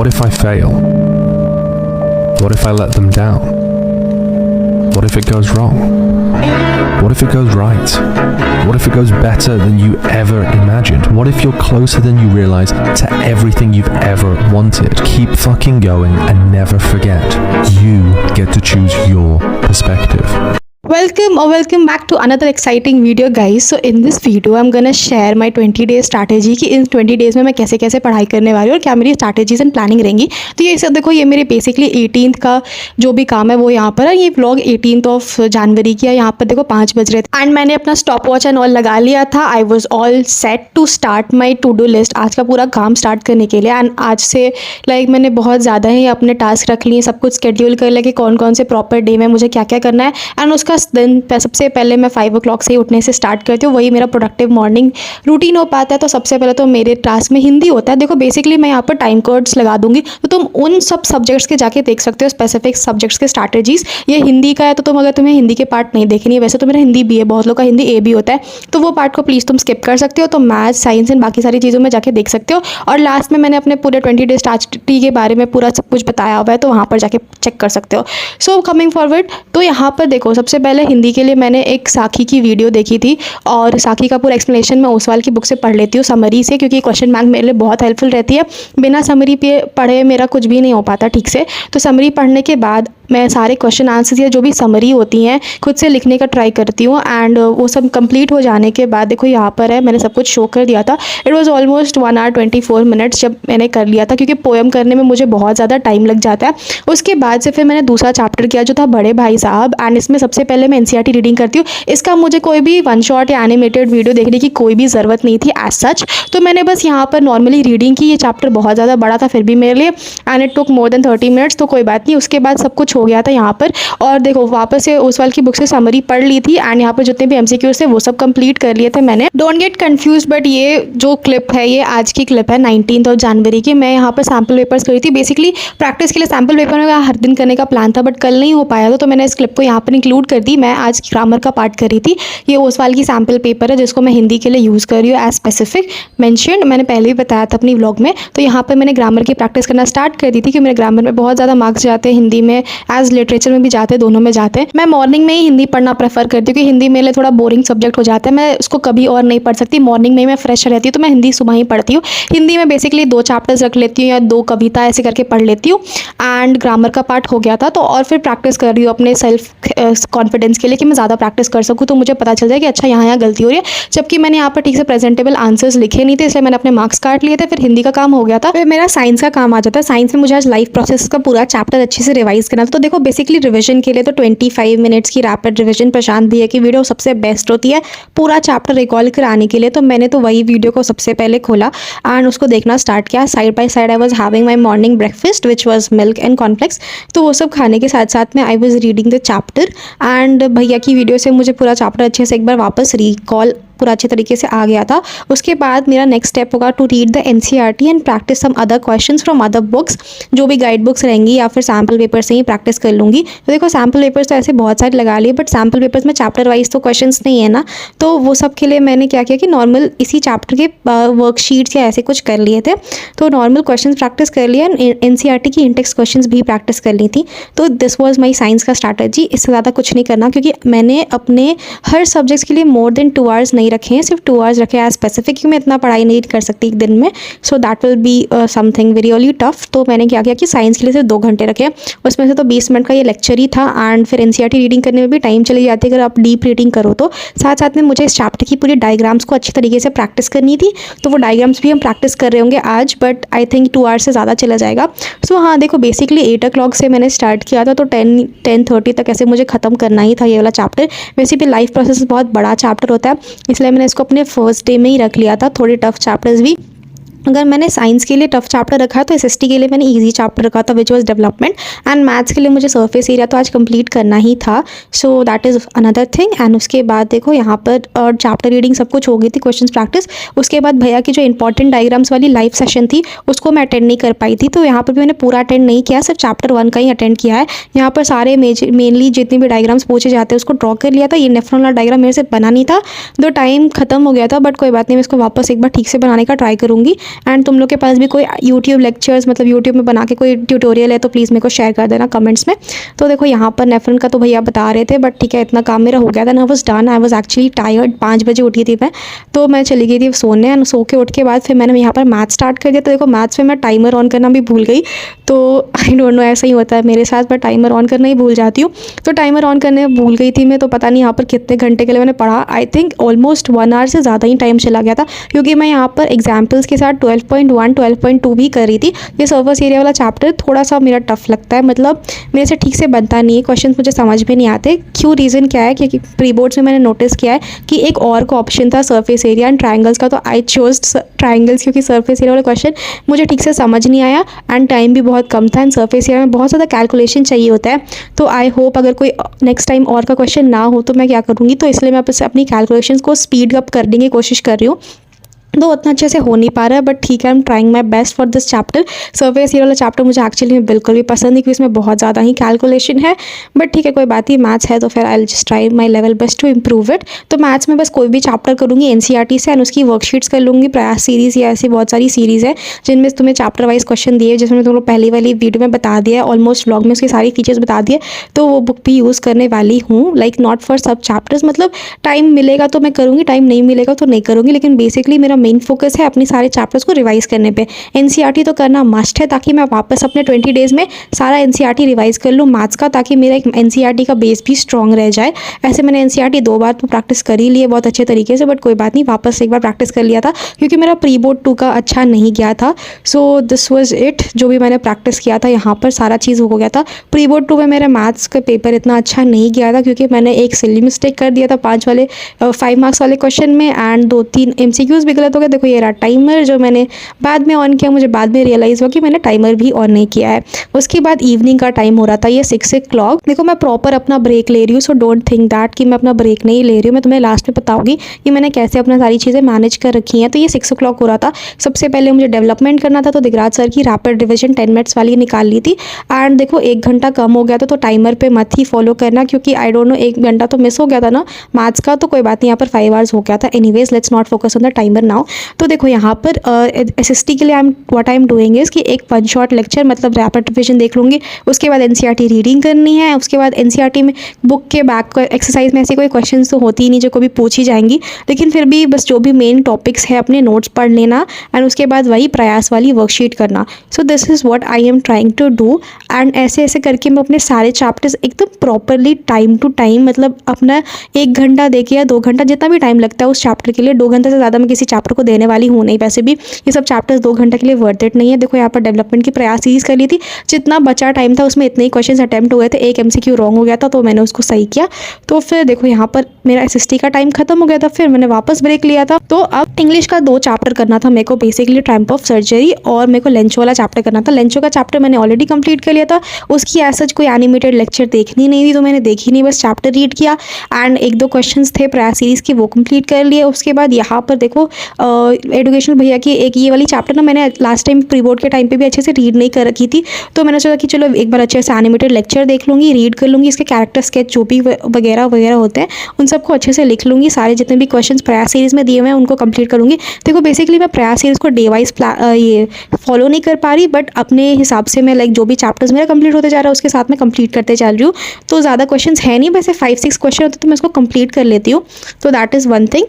What if I fail? What if I let them down? What if it goes wrong? What if it goes right? What if it goes better than you ever imagined? What if you're closer than you realize to everything you've ever wanted? Keep fucking going and never forget, you get to choose your perspective. Welcome back to another exciting video guys. So in this video I'm gonna share my 20-day strategy कि इन 20 days में मैं कैसे कैसे पढ़ाई करने वाली हूँ और क्या मेरी स्ट्रैटेजीज एंड प्लानिंग रहेंगी। तो ये सब देखो, ये मेरे बेसिकली 18th का जो भी काम है वो यहाँ पर है। ये व्लॉग 18th ऑफ जनवरी की है। यहाँ पर देखो 5 बज रहे थे एंड मैंने अपना स्टॉप वॉच एंड ऑल लगा लिया था। I was all set to start my to do list, आज का पूरा काम स्टार्ट करने के लिए। एंड आज से मैंने बहुत ज़्यादा ही अपने टास्क रख लिए, सब कुछ स्केड्यूल कर लिया कि कौन कौन से प्रॉपर डे में मुझे क्या क्या करना है। एंड उसका दिन सबसे पहले मैं 5 o'clock से ही उठने से स्टार्ट करती हूँ, वही मेरा प्रोडक्टिव मॉर्निंग रूटीन हो पाता है। तो सबसे पहले तो मेरे टास्क में हिंदी होता है। देखो बेसिकली मैं यहाँ पर टाइम कोड्स लगा दूंगी, तो तुम उन सब सब्जेक्ट्स के जाके देख सकते हो, स्पेसिफिक सब्जेक्ट्स के स्ट्रैटेजीज। ये हिंदी का है तो तुम अगर तुम्हें हिंदी के पार्ट नहीं देखनी है, वैसे तो मेरा हिंदी बी है, बहुत लोग का हिंदी ए भी होता है, तो वो पार्ट को प्लीज़ तुम स्किप कर सकते हो। तो मैथ, साइंस एंड बाकी सारी चीज़ों में जाके देख सकते हो। और लास्ट में मैंने अपने पूरे 20 डे स्ट्रैटेजी के बारे में पूरा सब कुछ बताया हुआ है, तो वहाँ पर जाके चेक कर सकते हो। सो कमिंग फॉरवर्ड, तो यहाँ पर देखो सबसे पहले हिंदी के लिए मैंने एक साखी की वीडियो देखी थी और साखी का पूरा एक्सप्लेनेशन मैं ओसवाल की बुक से पढ़ लेती हूँ समरी से, क्योंकि क्वेश्चन बैंक मेरे लिए बहुत हेल्पफुल रहती है। बिना समरी पे पढ़े मेरा कुछ भी नहीं हो पाता ठीक से। तो समरी पढ़ने के बाद मैं सारे क्वेश्चन आंसर्स या जो भी समरी होती हैं खुद से लिखने का ट्राई करती हूँ। एंड वो सब कंप्लीट हो जाने के बाद देखो यहाँ पर है, मैंने सब कुछ शो कर दिया था। It was almost 1 hour 24 minutes जब मैंने कर लिया था, क्योंकि पोएम करने में मुझे बहुत ज़्यादा टाइम लग जाता है। उसके बाद से फिर मैंने दूसरा चैप्टर किया जो था बड़े भाई साहब। एंड इसमें सबसे पहले मैं एनसीईआरटी रीडिंग करती हूँ। इसका मुझे कोई भी वन शॉट या एनिमेटेड वीडियो देखने की कोई भी ज़रूरत नहीं थी एज सच, तो मैंने बस यहाँ पर नॉर्मली रीडिंग की। ये चैप्टर बहुत ज़्यादा बड़ा था फिर भी मेरे लिए, and it took more than 30 minutes, तो कोई बात नहीं। उसके बाद सब कुछ हो गया था यहाँ पर। और देखो वापस से ओसवाल की बुक से समरी पढ़ ली थी एंड यहाँ पर जितने भी एमसीक्यूज थे वो सब कंप्लीट कर लिए थे मैंने। डोंट गेट कंफ्यूज, बट ये जो क्लिप है ये आज की क्लिप है 19th of जनवरी की। मैं यहाँ पर सैम्पल पेपर्स करी थी। बेसिकली प्रैक्टिस के लिए सैम्पल पेपर में हर दिन करने का प्लान था, बट कल नहीं हो पाया था, तो मैंने इस क्लिप को यहाँ पर इंक्लूड कर दी। मैं आज ग्रामर का पार्ट करी थी। ये ओसवाल की सैम्पल पेपर है जिसको मैं हिंदी के लिए यूज़ कर रही हूँ एज स्पेसिफिक मैंशनड, मैंने पहले भी बताया था अपनी व्लॉग में। तो यहाँ पर मैंने ग्रामर की प्रैक्टिस करना स्टार्ट कर दी थी, क्योंकि मेरे ग्रामर में बहुत ज़्यादा मार्क्स जाते हैं, हिंदी में एज लिटरेचर में भी जाते हैं, दोनों में जाते हैं। मैं मॉर्निंग में ही हिंदी पढ़ना प्रेफर करती हूँ, क्योंकि हिंदी मेरे लिए थोड़ा बोरिंग सब्जेक्ट हो जाता है। मैं उसको कभी और नहीं पढ़ सकती, मॉर्निंग में ही मैं फ्रेश रहती हूँ, तो मैं हिंदी सुबह ही पढ़ती हूँ। हिंदी में बेसिकली 2 चैप्टर्स रख लेती हूँ या 2 कविता ऐसे करके पढ़ लेती हूँ। एंड ग्रामर का पार्ट हो गया था, तो और फिर प्रैक्टिस कर रही हूँ अपने सेल्फ कॉन्फिडेंस के लिए कि मैं ज़्यादा प्रैक्टिस कर सकूँ, तो मुझे पता चल जाए कि अच्छा यहाँ गलती हो रही है। जबकि मैंने यहाँ पर ठीक से प्रेजेंटेबल आंसर्स लिखे नहीं थे, इसलिए मैंने अपने मार्क्स काट लिए थे। फिर हिंदी का काम हो गया था, फिर मेरा साइंस का काम आ जाता है। साइंस में मुझे आज लाइफ प्रोसेस का पूरा चैप्टर अच्छे से रिवाइज करना था। तो देखो बेसिकली रिविजन के लिए तो 25 minutes की रैपिड रिविजन प्रशांत भैया की वीडियो सबसे बेस्ट होती है पूरा चैप्टर रिकॉल कराने के लिए। तो मैंने तो वही वीडियो को सबसे पहले खोला एंड उसको देखना स्टार्ट किया। Side by side I was having my morning breakfast which was milk and cornflakes. तो वो सब खाने के साथ साथ में I was reading the chapter. And भैया की वीडियो से मुझे पूरा चैप्टर अच्छे से एक बार वापस रिकॉल पूरा अच्छे तरीके से आ गया था। उसके बाद मेरा नेक्स्ट स्टेप होगा to read the NCERT and practice some other questions from other books. जो भी गाइड बुक्स रहेंगी या फिर सैम्पल पेपर से ही प्रैक्टिस कर लूँगी। तो देखो सैम्पल पेपर्स तो ऐसे बहुत सारे लगा लिए, बट सैम्पल पेपर्स में चैप्टर वाइज तो क्वेश्चंस नहीं है ना, तो वो सब के लिए मैंने क्या किया कि नॉर्मल इसी चैप्टर के वर्कशीट्स या ऐसे कुछ कर लिए थे। तो नॉर्मल क्वेश्चन प्रैक्टिस कर लिया, एनसीईआरटी की इंटेक्स क्वेश्चन भी प्रैक्टिस कर ली थी। तो दिस वॉज माई साइंस का स्ट्रैटेजी। इससे ज़्यादा कुछ नहीं करना, क्योंकि मैंने अपने हर सब्जेक्ट्स के लिए मोर देन 2 hours नहीं रखे हैं, सिर्फ 2 hours रखे हैं स्पेसिफिक, क्योंकि मैं इतना पढ़ाई नहीं कर सकती एक दिन में। So that will be something really tough. तो मैंने क्या किया कि साइंस के लिए सिर्फ 2 घंटे रखे, उसमें से तो 20 मिनट का ये लेक्चर ही था। एंड फिर एनसीईआरटी रीडिंग करने में भी टाइम चली जाती है अगर आप डीप रीडिंग करो तो। साथ साथ में मुझे इस चैप्टर की पूरी डायग्राम्स को अच्छी तरीके से प्रैक्टिस करनी थी, तो वो डायग्राम्स भी हम प्रैक्टिस कर रहे होंगे आज, बट आई थिंक 2 hours से ज़्यादा चला जाएगा। सो हाँ देखो बेसिकली 8 o'clock से मैंने स्टार्ट किया था, तो 10:30 तक ऐसे मुझे ख़त्म करना ही था ये वाला चैप्टर। वैसे भी लाइफ प्रोसेस बहुत बड़ा चैप्टर होता है, इसलिए मैंने इसको अपने फर्स्ट डे में ही रख लिया था। थोड़े टफ चैप्टर्स भी अगर मैंने साइंस के लिए टफ चैप्टर रखा है तो एसएसटी के लिए मैंने इजी चैप्टर रखा था which was development, and maths के लिए मुझे सरफेस एरिया तो आज कंप्लीट करना ही था। So that is another thing. And उसके बाद देखो यहाँ पर चैप्टर रीडिंग सब कुछ हो गई थी, क्वेश्चंस प्रैक्टिस। उसके बाद भैया की जो इंपॉर्टेंट डायग्राम्स वाली लाइव सेशन थी उसको मैं अटेंड नहीं कर पाई थी, तो यहाँ पर भी मैंने पूरा अटेंड नहीं किया, सिर्फ चैप्टर 1 का ही अटेंड किया है। यहाँ पर सारे मेनली जितने भी डायग्राम्स पूछे जाते हैं उसको ड्रॉ कर लिया था। ये नेफ्रॉन वाला डायग्राम मेरे से बना नहीं था, दो टाइम खत्म हो गया था, बट कोई बात नहीं, मैं इसको वापस एक बार ठीक से बनाने का ट्राई करूँगी। एंड तुम लोग के पास भी कोई यूट्यूब लेक्चर्स मतलब यूट्यूब में बना के कोई ट्यूटोरियल है तो प्लीज़ मेरे को शेयर कर देना कमेंट्स में। तो देखो यहाँ पर नेफ्रॉन का तो भैया बता रहे थे, बट ठीक है इतना काम मेरा हो गया था, I was done, I was actually tired. 5 बजे उठी थी मैं, तो मैं चली गई थी सोने, एंड सो के उठ के बाद फिर मैंने यहाँ पर मैथ स्टार्ट कर दिया। तो देखो मैथ्स में मैं टाइमर ऑन करना भी भूल गई, तो आई डोंट नो ऐसा ही होता है मेरे साथ, बट टाइमर ऑन करना ही भूल जाती हूँ। तो टाइमर ऑन करने भूल गई थी मैं, तो पता नहीं यहाँ पर कितने घंटे के लिए मैंने पढ़ा। आई थिंक ऑलमोस्ट 1 आवर से ज़्यादा ही टाइम चला गया था, क्योंकि मैं यहाँ पर एग्जाम्पल्स के साथ 12.1 12.2 भी कर रही थी। ये सर्फेस एरिया वाला चैप्टर थोड़ा सा मेरा टफ लगता है, मतलब मेरे से ठीक से बनता नहीं है, क्वेश्चन मुझे समझ में नहीं आते। क्यों, रीज़न क्या है, क्योंकि प्री बोर्ड्स में मैंने नोटिस किया है कि एक और का ऑप्शन था सर्फेस एरिया एंड ट्राइंगल्स का, तो आई चोज ट्राइंगल्स, क्योंकि सर्फेस एरिया वाला क्वेश्चन मुझे ठीक से समझ नहीं आया एंड टाइम भी बहुत कम था, एंड सर्फेस एरिया में बहुत ज़्यादा कैलकुलेशन चाहिए होता है। तो आई होप अगर कोई नेक्स्ट टाइम और का क्वेश्चन ना हो तो मैं क्या करूँगी, तो इसलिए मैं अपनी कैलकुलेशंस को स्पीड अप करने की कोशिश कर रही हूँ। तो उतना अच्छे से हो नहीं पा रहा है, बट ठीक है, आई am trying my best for this chapter. Surface area वाला चैप्टर मुझे एक्चुअली में बिल्कुल भी पसंद नहीं, क्योंकि इसमें बहुत ज़्यादा ही कैलकुलेशन है, बट ठीक है कोई बात नहीं, मैथ्स है तो फिर I will just try my level best to improve it. तो मैथ्स में बस कोई भी चैप्टर करूँगी एनसीईआरटी से, एंड उसकी वर्कशीट्स कर लूँगी। प्रयास सीरीज़ या ऐसी बहुत सारी सीरीज़ है जिनमें तुम्हें चैप्टर वाइज क्वेश्चन दिए, जिसमें तुम लोग पहली वाली वीडियो में बता दिया, ऑलमोस्ट व्लॉग में उसकी सारी फीचर्स बता दिए, तो वो बुक भी यूज़ करने वाली हूँ। लाइक नॉट फॉर सब चैप्टर्स, मतलब टाइम मिलेगा तो मैं करूँगी, टाइम नहीं मिलेगा तो नहीं करूँगी, लेकिन बेसिकली मेरा मेन फोकस है अपनी सारे चैप्टर्स को रिवाइज करने पे। एनसीईआरटी तो करना मस्ट है, ताकि मैं वापस अपने 20 डेज में सारा एनसीईआरटी रिवाइज कर लूँ मैथ्स का, ताकि मेरा एक एनसीईआरटी का बेस भी स्ट्रॉन्ग रह जाए। ऐसे मैंने एनसीईआरटी 2 बार तो प्रैक्टिस कर ही ली है बहुत अच्छे तरीके से, बट कोई बात नहीं, वापस एक बार प्रैक्टिस कर लिया था, क्योंकि मेरा प्री बोर्ड 2 का अच्छा नहीं गया था। सो दिस वॉज इट, जो भी मैंने प्रैक्टिस किया था यहाँ पर सारा चीज़ हो गया था। प्री बोर्ड 2 में मेरा मैथ्स का पेपर इतना अच्छा नहीं गया था, क्योंकि मैंने एक सिली मिस्टेक कर दिया था 5 मार्क्स वाले क्वेश्चन में, एंड 2-3 MCQs भी गलत हो गए। देखो ये रहा टाइमर जो मैंने बाद में ऑन किया, मुझे बाद में रियलाइज़ हुआ कि मैंने टाइमर भी ऑन नहीं किया है। उसके बाद इवनिंग का टाइम हो रहा था, ये 6 o'clock। देखो मैं प्रॉपर अपना ब्रेक ले रही हूँ, सो डोंट थिंक दैट कि मैं अपना ब्रेक नहीं ले रही हूँ। मैं तुम्हें लास्ट में बताऊंगी कि मैंने कैसे अपना सारी चीज़ें मैनेज कर रखी हैं। तो ये 6 o'clock हो रहा था। सबसे पहले मुझे डेवलपमेंट करना था, तो दिगराज सर की रैपिड रिविजन 10 मिनट्स वाली निकाल ली थी, एंड देखो 1 घंटा कम हो गया था, तो टाइमर पे मत ही फॉलो करना, क्योंकि आई डोंट नो 1 घंटा तो मिस हो गया था ना मैथ्स का, तो कोई बात नहीं, यहाँ पर 5 hours हो गया था। Anyways let's not focus on the timer now. तो देखो यहाँ पर SST के लिए what I am doing is कि एक 1 शॉट लेक्चर मतलब रैपिड रिविजन देख लूँगी, उसके बाद एनसीईआरटी रीडिंग करनी है, उसके बाद एनसीईआरटी में बुक के बैक एक्सरसाइज में ऐसे कोई क्वेश्चंस तो होती ही नहीं जो कभी पूछी जाएंगी, लेकिन फिर भी बस जो भी मेन टॉपिक्स है अपने नोट्स पढ़ लेना, एंड उसके बाद वही प्रयास वाली वर्कशीट करना। So this is what I am trying to do, एंड ऐसे ऐसे करके मैं अपने सारे चैप्टर्स एकदम प्रॉपरली टाइम टू टाइम, मतलब अपना 1 घंटा देखिए या 2 घंटा जितना भी टाइम लगता है उस चैप्टर के लिए, 2 घंटे से ज़्यादा मैं किसी चैप्टर को देने वाली हूँ नहीं, वैसे भी ये सब चैप्टर्स 2 घंटे के लिए वर्थ इट नहीं है। देखो यहाँ पर डेवलपमेंट की प्रयास सीरीज कर ली थी, जितना बचा टाइम था उसमें इतने ही क्वेश्चंस अटेम्प्ट हुए थे, एक MCQ रॉन्ग हो गया था तो मैंने उसको सही किया। तो फिर देखो यहाँ पर मेरा SST का टाइम खत्म हो गया था, फिर मैंने वापस ब्रेक लिया था। तो अब इंग्लिश का 2 चैप्टर करना था मेरे को, बेसिकली ट्रायम्फ ऑफ सर्जरी, और मेरे को लेंचो वाला चैप्टर करना था। लेंचो का चैप्टर मैंने ऑलरेडी कंप्लीट कर लिया था, उसकी ऐसा कोई एनिमेटेड लेक्चर देखनी नहीं थी तो मैंने देखी नहीं, बस चैप्टर रीड किया, एंड 1-2 क्वेश्चंस थे प्रयास सीरीज के वो कंप्लीट कर लिए। उसके बाद यहाँ पर देखो एडुकेशनल भैया की एक ये वाली चैप्टर ना मैंने लास्ट टाइम प्री बोर्ड के टाइम पे भी अच्छे से रीड नहीं कर रखी थी, तो मैंने सोचा कि चलो एक बार अच्छे से एनिमेटेड लेक्चर देख लूँगी, रीड कर लूँगी, इसके कैरेक्टर स्केच जो भी वगैरह वगैरह होते हैं उन सबको अच्छे से लिख लूँगी, सारे जितने भी क्वेश्चंस प्रयास सीरीज़ में दिए हुए हैं उनको कंप्लीट करूँगी। देखो बेसिकली मैं प्रयास सीरीज़ को डे वाइज ये फॉलो नहीं कर पा रही, बट अपने हिसाब से मैं लाइक जो भी चैप्टर्स मेरा कंप्लीट होते जा रहा है उसके साथ मैं कंप्लीट करते चल रही हूँ। तो ज़्यादा क्वेश्चंस है नहीं, वैसे 5-6 क्वेश्चन होते तो मैं उसको कंप्लीट कर लेती हूँ। तो दैट इज़ वन थिंग।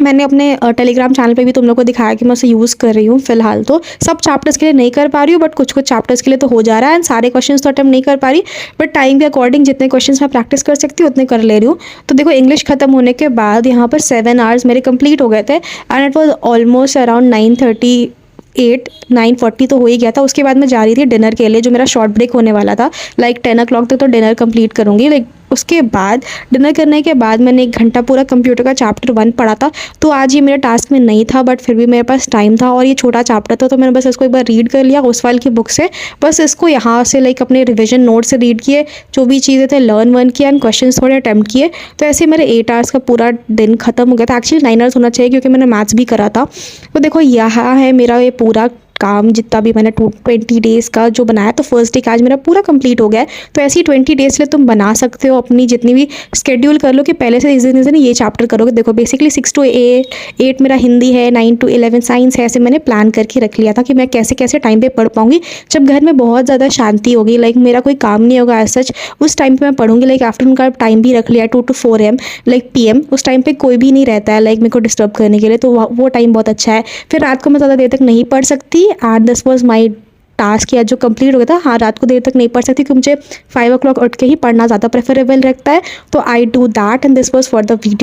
मैंने अपने टेलीग्राम चैनल पे भी तुम लोग को दिखाया कि मैं उसे यूज़ कर रही हूँ। फिलहाल तो सब चैप्टर्स के लिए नहीं कर पा रही हूँ, बट कुछ कुछ चैप्टर्स के लिए तो हो जा रहा है, एंड सारे क्वेश्चंस तो अटेम्प्ट नहीं कर पा रही, बट टाइम के अकॉर्डिंग जितने क्वेश्चंस मैं प्रैक्टिस कर सकती हूँ उतने कर ले रही हूँ। तो देखो इंग्लिश खत्म होने के बाद यहाँ पर 7 hours मेरे कंप्लीट हो गए थे, and it was almost around 9:40 तो हो ही गया था। उसके बाद मैं जा रही थी डिनर के लिए, जो मेरा शॉर्ट ब्रेक होने वाला था, लाइक 10 o'clock तक तो डिनर कंप्लीट करूँगी। लाइक उसके बाद डिनर करने के बाद मैंने 1 घंटा पूरा कंप्यूटर का चैप्टर 1 पढ़ा था। तो आज ये मेरे टास्क में नहीं था, बट फिर भी मेरे पास टाइम था और ये छोटा चैप्टर था, तो मैंने बस इसको एक बार रीड कर लिया उस वाल की बुक से। बस इसको यहाँ से लाइक अपने रिविजन नोट से रीड किए, जो भी चीज़ें थे लर्न किया, एंड क्वेश्चन थोड़े अटैम्प्ट किए। तो ऐसे मेरे 8 hours का पूरा दिन खत्म हो गया था। एक्चुअली 9 hours होना चाहिए, क्योंकि मैंने मैथ्स भी करा था। तो देखो यहाँ है मेरा ये पूरा काम जितना भी मैंने 20 डेज़ का जो बनाया, तो फर्स्ट डे का आज मेरा पूरा कंप्लीट हो गया है। तो ऐसे ही 20 डेज़ के लिए तुम बना सकते हो अपनी जितनी भी शेड्यूल कर लो कि पहले से इस दिन ये चैप्टर करोगे। देखो बेसिकली 6 to 8 मेरा हिंदी है, 9 to 11 साइंस है। ऐसे मैंने प्लान करके रख लिया था कि मैं कैसे कैसे टाइम पे पढ़ पाऊंगी जब घर में बहुत ज़्यादा शांति होगी, लाइक मेरा कोई काम नहीं होगा एज सच, उस टाइम पे मैं पढ़ूंगी। लाइक आफ्टरनून का टाइम भी रख लिया 2 to 4 AM लाइक PM। उस टाइम पे कोई भी नहीं रहता है लाइक मेरे को डिस्टर्ब करने के लिए, तो वो टाइम बहुत अच्छा है। फिर रात को मैं ज़्यादा देर तक नहीं पढ़ सकती and this was my task या जो कंप्लीट हो गया था। हाँ, रात को देर तक नहीं पढ़ सकती क्योंकि मुझे 5 o'clock उठ के ही पढ़ना ज़्यादा प्रेफरेबल लगता है। तो I do that and this was for the video.